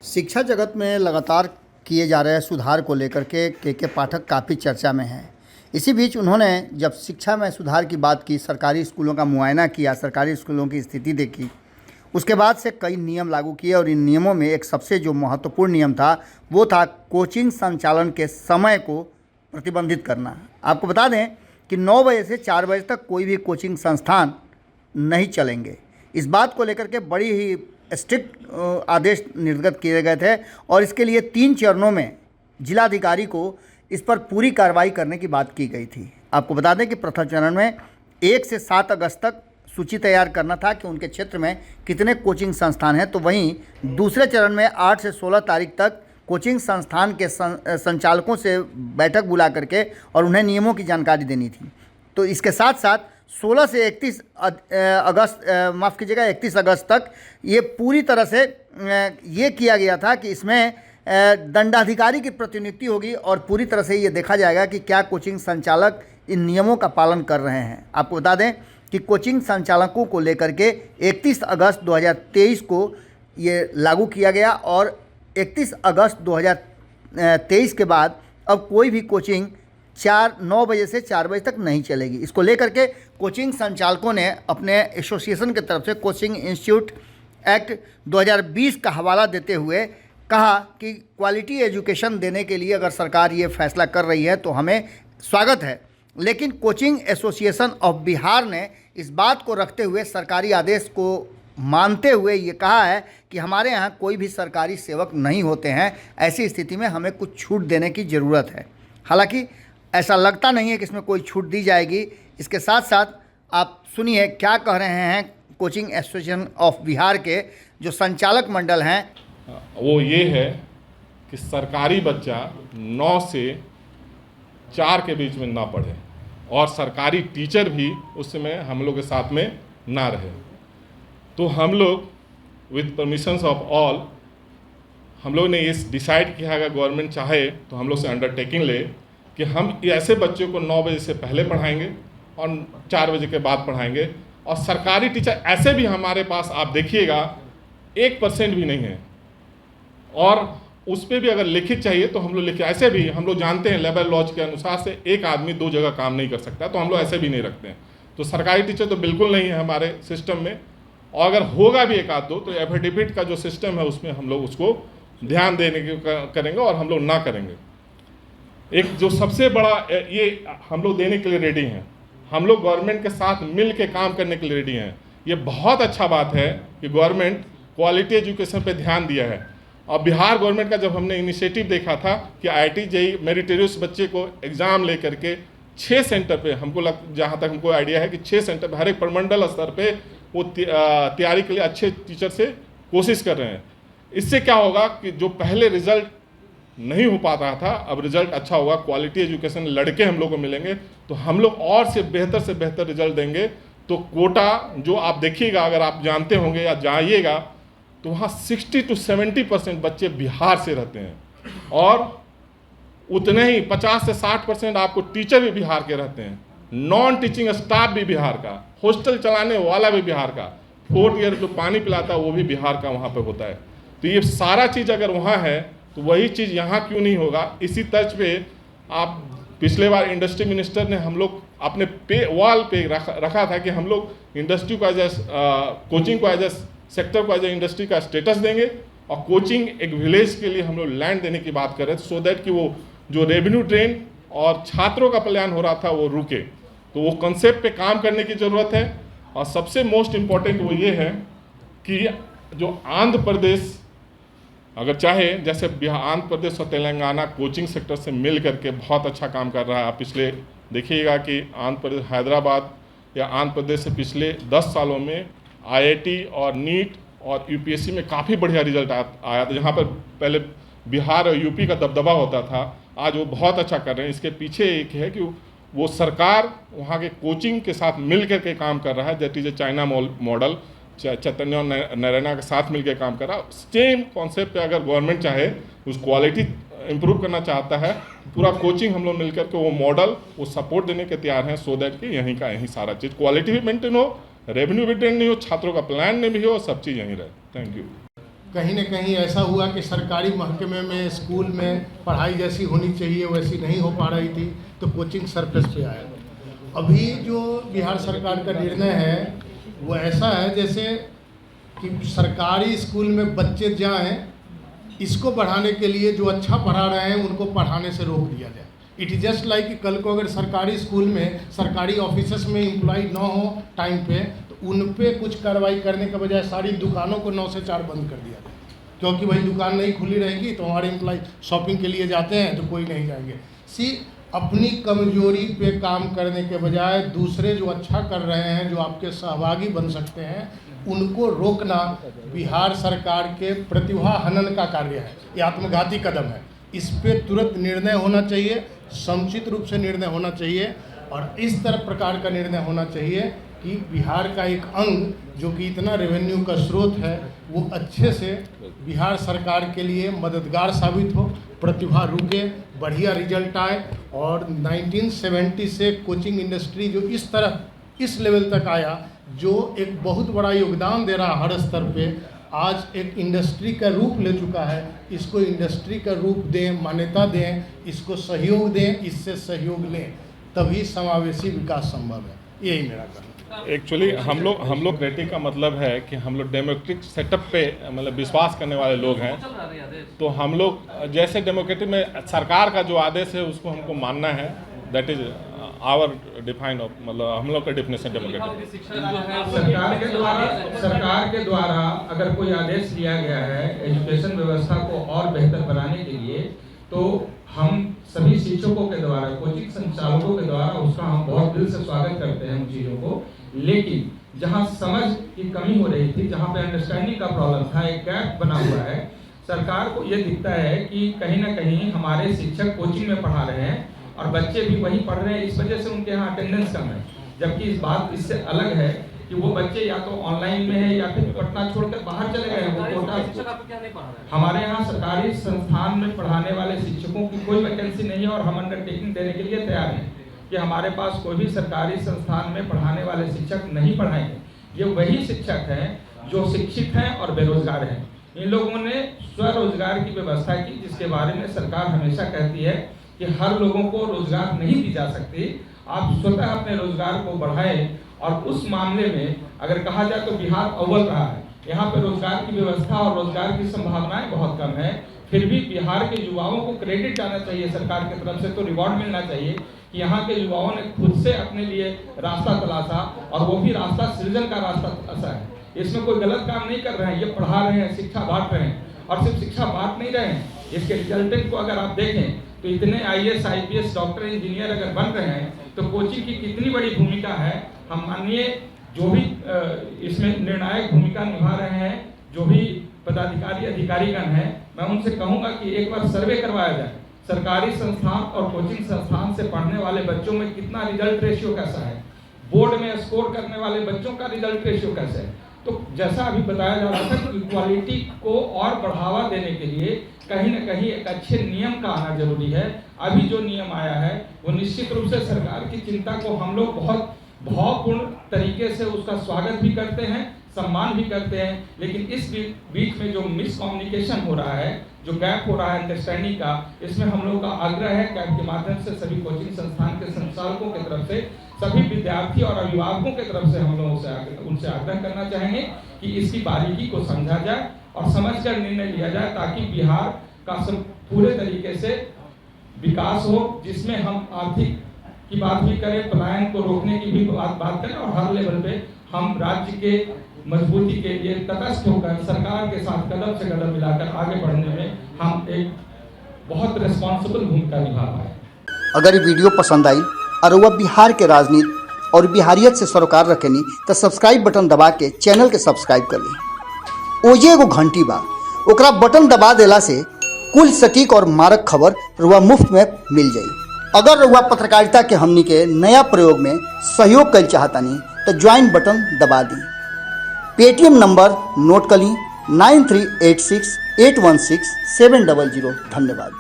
शिक्षा जगत में लगातार किए जा रहे सुधार को लेकर के पाठक काफ़ी चर्चा में हैं। इसी बीच उन्होंने जब शिक्षा में सुधार की बात की, सरकारी स्कूलों का मुआयना किया, सरकारी स्कूलों की स्थिति देखी, उसके बाद से कई नियम लागू किए और इन नियमों में एक सबसे जो महत्वपूर्ण नियम था वो था कोचिंग संचालन के समय को प्रतिबंधित करना। आपको बता दें कि 9 बजे से 4 बजे तक कोई भी कोचिंग संस्थान नहीं चलेंगे। इस बात को लेकर के बड़ी ही स्ट्रिक्ट आदेश निर्गत किए गए थे और इसके लिए 3 चरणों में जिलाधिकारी को इस पर पूरी कार्रवाई करने की बात की गई थी। आपको बता दें कि प्रथम चरण में 1 से 7 अगस्त तक सूची तैयार करना था कि उनके क्षेत्र में कितने कोचिंग संस्थान हैं, तो वहीं दूसरे चरण में 8 से 16 तारीख तक कोचिंग संस्थान के संचालकों से बैठक बुला करके और उन्हें नियमों की जानकारी देनी थी। तो इसके साथ साथ 16 से 31 अगस्त तक ये पूरी तरह से ये किया गया था कि इसमें दंडाधिकारी की प्रतिनियुक्ति होगी और पूरी तरह से ये देखा जाएगा कि क्या कोचिंग संचालक इन नियमों का पालन कर रहे हैं। आपको बता दें कि कोचिंग संचालकों को लेकर के 31 अगस्त 2023 को ये लागू किया गया और 31 अगस्त 2023 के बाद अब कोई भी कोचिंग 9 बजे से 4 बजे तक नहीं चलेगी। इसको लेकर के कोचिंग संचालकों ने अपने एसोसिएशन की तरफ से कोचिंग इंस्टीट्यूट एक्ट 2020 का हवाला देते हुए कहा कि क्वालिटी एजुकेशन देने के लिए अगर सरकार ये फैसला कर रही है तो हमें स्वागत है, लेकिन कोचिंग एसोसिएशन ऑफ बिहार ने इस बात को रखते हुए सरकारी आदेश को मानते हुए ये कहा है कि हमारे यहाँ कोई भी सरकारी सेवक नहीं होते हैं, ऐसी स्थिति में हमें कुछ छूट देने की ज़रूरत है। हालांकि ऐसा लगता नहीं है कि इसमें कोई छूट दी जाएगी। इसके साथ साथ आप सुनिए क्या कह रहे हैं कोचिंग एसोसिएशन ऑफ बिहार के जो संचालक मंडल हैं। वो ये है कि सरकारी बच्चा 9 से 4 के बीच में ना पढ़े और सरकारी टीचर भी उस समय हम लोग के साथ में ना रहे। तो हम लोग विद परमिशंस ऑफ ऑल हम लोग ने ये डिसाइड किया अगर गवर्नमेंट चाहे तो हम लोग से अंडरटेकिंग ले कि हम ऐसे बच्चों को 9 बजे से पहले पढ़ाएंगे और 4 बजे के बाद पढ़ाएंगे। और सरकारी टीचर ऐसे भी हमारे पास आप देखिएगा 1% भी नहीं है और उस पर भी अगर लिखित चाहिए तो हम लोग लिखे। ऐसे भी हम लोग जानते हैं लेबर लॉज के अनुसार से एक आदमी 2 जगह काम नहीं कर सकता, तो हम लोग ऐसे भी नहीं रखते हैं। तो सरकारी टीचर तो बिल्कुल नहीं है हमारे सिस्टम में, और अगर होगा भी एक आध दो तो एफिडेविट का जो सिस्टम है उसमें हम लोग उसको ध्यान देने की करेंगे और हम लोग ना करेंगे। एक जो सबसे बड़ा ये हम लोग देने के लिए रेडी हैं, हम लोग गवर्नमेंट के साथ मिल के काम करने के लिए रेडी हैं। ये बहुत अच्छा बात है कि गवर्नमेंट क्वालिटी एजुकेशन पे ध्यान दिया है। और बिहार गवर्नमेंट का जब हमने इनिशिएटिव देखा था कि IIT JEE मेरिटोरियस बच्चे को एग्ज़ाम ले करके 6 सेंटर पे जहाँ तक हमको आइडिया है कि 6 सेंटर पे हर एक प्रमंडल स्तर पे वो तैयारी के लिए अच्छे टीचर से कोशिश कर रहे हैं। इससे क्या होगा कि जो पहले रिजल्ट नहीं हो पाता था अब रिजल्ट अच्छा होगा, क्वालिटी एजुकेशन लड़के हम लोग को मिलेंगे तो हम लोग और से बेहतर रिजल्ट देंगे। तो कोटा जो आप देखिएगा, अगर आप जानते होंगे या जाइएगा तो वहाँ 60 to 70% बच्चे बिहार से रहते हैं और उतने ही 50 से 60% आपको टीचर भी बिहार के रहते हैं, नॉन टीचिंग स्टाफ भी बिहार का, हॉस्टल चलाने वाला भी बिहार का, 4th ईयर जो पानी पिलाता है वो भी बिहार का वहाँ पे होता है। तो ये सारा चीज़ अगर वहाँ है तो वही चीज़ यहाँ क्यों नहीं होगा। इसी तर्ज पे आप पिछले बार इंडस्ट्री मिनिस्टर ने हम लोग अपने वॉल पे रखा था कि हम लोग इंडस्ट्री को कोचिंग को एज ए सेक्टर को एज ए इंडस्ट्री का स्टेटस देंगे और कोचिंग एक विलेज के लिए हम लोग लैंड देने की बात कर रहे थे, सो दैट कि वो जो रेवेन्यू ड्रेन और छात्रों का प्लान हो रहा था वो रुके। तो वो कंसेप्ट पे काम करने की ज़रूरत है। और सबसे मोस्ट इम्पॉर्टेंट वो ये है कि जो आंध्र प्रदेश अगर चाहे, जैसे आंध्र प्रदेश और तेलंगाना कोचिंग सेक्टर से मिल करके बहुत अच्छा काम कर रहा है। आप पिछले देखिएगा कि आंध्र प्रदेश हैदराबाद या आंध्र प्रदेश से पिछले 10 सालों में IIT और नीट और UPSC में काफ़ी बढ़िया रिजल्ट आया था। जहाँ पर पहले बिहार और यूपी का दबदबा होता था, आज वो बहुत अच्छा कर रहे हैं। इसके पीछे एक है कि वो सरकार वहाँ के कोचिंग के साथ मिल करके काम कर रहा है। That is a China model, Chaitanya और नैना के साथ मिलकर काम कर रहा है। सेम कॉन्सेप्ट पे अगर गवर्नमेंट चाहे उस क्वालिटी इंप्रूव करना चाहता है, पूरा कोचिंग हम लोग मिलकर के वो मॉडल वो सपोर्ट देने के तैयार हैं, सो दैट कि यहीं का यहीं सारा चीज़ क्वालिटी भी मेंटेन हो, रेवेन्यू भी मेंटेन नहीं हो, छात्रों का प्लान नहीं भी हो, सब चीज़ यहीं रहे। Thank you. कहीं न कहीं ऐसा हुआ कि सरकारी महकमे में स्कूल में पढ़ाई जैसी होनी चाहिए वैसी नहीं हो पा रही थी, तो कोचिंग सरप्लस पे आया। अभी जो बिहार सरकार का निर्णय है वो ऐसा है जैसे कि सरकारी स्कूल में बच्चे जाएं, इसको बढ़ाने के लिए जो अच्छा पढ़ा रहे हैं उनको पढ़ाने से रोक दिया जाए। इट इज़ जस्ट लाइक कि कल को अगर सरकारी स्कूल में सरकारी ऑफिसेस में एम्प्लॉय ना हो टाइम पे, तो उन पे कुछ कार्रवाई करने के बजाय सारी दुकानों को 9 से 4 बंद कर दिया जाए, क्योंकि भाई दुकान नहीं खुली रहेगी तो हमारे एम्प्लॉय शॉपिंग के लिए जाते हैं तो कोई नहीं जाएंगे। अपनी कमजोरी पे काम करने के बजाय दूसरे जो अच्छा कर रहे हैं, जो आपके सहभागी बन सकते हैं, उनको रोकना बिहार सरकार के प्रतिभा हनन का कार्य है। ये आत्मघाती कदम है। इस पे तुरंत निर्णय होना चाहिए, समुचित रूप से निर्णय होना चाहिए और इस तरह प्रकार का निर्णय होना चाहिए कि बिहार का एक अंग जो कि इतना रेवेन्यू का स्रोत है वो अच्छे से बिहार सरकार के लिए मददगार साबित हो, प्रतिभा रुके, बढ़िया रिजल्ट आए। और 1970 से कोचिंग इंडस्ट्री जो इस तरह इस लेवल तक आया, जो एक बहुत बड़ा योगदान दे रहा हर स्तर पे, आज एक इंडस्ट्री का रूप ले चुका है। इसको इंडस्ट्री का रूप दें, मान्यता दें, इसको सहयोग दें, इससे सहयोग लें, तभी समावेशी विकास संभव है। यही मेरा कहना है। एक्चुअली हम लोग क्रिएटिव का मतलब है कि हम लोग डेमोक्रेटिक सेटअप पे मतलब विश्वास करने वाले लोग हैं। तो हम लोग जैसे डेमोक्रेटिक में सरकार का जो आदेश है उसको हमको मानना है। That is our define of, मतलब हम लोग का डेफिनेशन डेमोक्रेटिक। सरकार के द्वारा अगर कोई आदेश लिया गया है एजुकेशन व्यवस्था को और बेहतर बनाने के लिए, तो हम सभी शिक्षकों के द्वारा, कोचिंग संचालकों के द्वारा उसका हम बहुत दिल से स्वागत करते हैं उन चीज़ों को। लेकिन जहां समझ की कमी हो रही थी, जहां पे अंडरस्टैंडिंग का प्रॉब्लम था, एक गैप बना हुआ है, सरकार को ये दिखता है कि कहीं ना कहीं हमारे शिक्षक कोचिंग में पढ़ा रहे हैं और बच्चे भी वहीं पढ़ रहे हैं, इस वजह से उनके यहाँ अटेंडेंस कम है। जबकि इस बात इससे अलग है कि वो बच्चे या तो ऑनलाइन में है या फिर पटना छोड़कर बाहर चले गए हैं। वो कोटा हमारे यहाँ सरकारी संस्थान में पढ़ाने वाले शिक्षकों की कोई वैकेंसी नहीं है और हम अंडरटेकिंग देने के लिए तैयार हैं कि हमारे पास कोई भी सरकारी संस्थान में पढ़ाने वाले शिक्षक नहीं पढ़ाएंगे। ये वही शिक्षक हैं जो शिक्षित हैं और बेरोजगार हैं। इन लोगों ने स्वरोजगार की व्यवस्था की, जिसके बारे में सरकार हमेशा कहती है कि हर लोगों को रोजगार नहीं दी जा सकती, आप स्वतः अपने रोजगार को बढ़ाएं। और उस मामले में अगर कहा जाए तो बिहार अव्वल रहा है। यहाँ पे रोजगार की व्यवस्था और रोजगार की संभावनाएं बहुत कम है, फिर भी बिहार के युवाओं को क्रेडिट जाना चाहिए सरकार की तरफ से, तो रिवॉर्ड मिलना चाहिए कि यहाँ के युवाओं ने खुद से अपने लिए रास्ता तलाशा और वो भी रास्ता सृजन का रास्ता तलाशा है। इसमें कोई गलत काम नहीं कर रहे हैं, ये पढ़ा रहे हैं, शिक्षा बांट रहे हैं और सिर्फ शिक्षा बांट नहीं रहे हैं, इसके रिजल्टेंट को अगर आप देखें तो इतने IAS, IPS, डॉक्टर, इंजीनियर अगर बन रहे हैं तो कोचिंग की कितनी बड़ी भूमिका है। हम माननीय जो भी इसमें निर्णायक भूमिका निभा रहे हैं, जो भी पदाधिकारी अधिकारीगण हैं, मैं उनसे कहूँगा कि एक बार सर्वे करवाया जाए सरकारी संस्थान और कोचिंग संस्थान से पढ़ने वाले बच्चों में कितना रिजल्ट रेशियो कैसा है, बोर्ड में स्कोर करने वाले बच्चों का रिजल्ट रेशियो कैसा है। तो जैसा अभी बताया जा रहा था कि क्वालिटी को और बढ़ावा देने के लिए कहीं ना कहीं एक अच्छे नियम का आना जरूरी है। अभी जो नियम आया है वो निश्चित रूप से सरकार की चिंता को हम लोग बहुत भावपूर्ण तरीके से उसका स्वागत भी करते हैं, सम्मान भी करते हैं। लेकिन इस बीच में जो मिसकम्युनिकेशन हो रहा है, जो गैप हो रहा है अंडरस्टैंडिंग का, इसमें हम लोग का आग्रह है कैब के माध्यम से सभी कोचिंग संस्थान के संचालकों की तरफ से, सभी विद्यार्थी और अभिभावकों की तरफ से हम लोग उनसे आग्रह करना चाहेंगे कि इसकी बारीकी को समझा जाए और समझकर निर्णय लिया जाए, ताकि बिहार का पूरे तरीके से विकास हो, जिसमें हम आर्थिक की बात भी करें, पलायन को रोकने की भी बात करें और हर लेवल पे हम राज्य के मजबूती के लिए तटस्थ होकर सरकार के साथ कदम से कदम मिलाकर आगे बढ़ने में हम एक बहुत रिस्पॉन्सिबल भूमिका निभा पाए। अगर ये वीडियो पसंद आई और वह बिहार के राजनीति और बिहारियत से सरोकार रखेनी तो सब्सक्राइब बटन दबा के चैनल के सब्सक्राइब कर ली। ओजे एगो घंटी बा, ओकरा बटन दबा देला से कुल सटीक और मारक खबर रुआ मुफ्त में मिल जाई। अगर रुआ पत्रकारिता के हमनी के नया प्रयोग में सहयोग कर चाहतानी तो ज्वाइन बटन दबा दी। पेटीएम नंबर नोट कर ली 9386816700। धन्यवाद।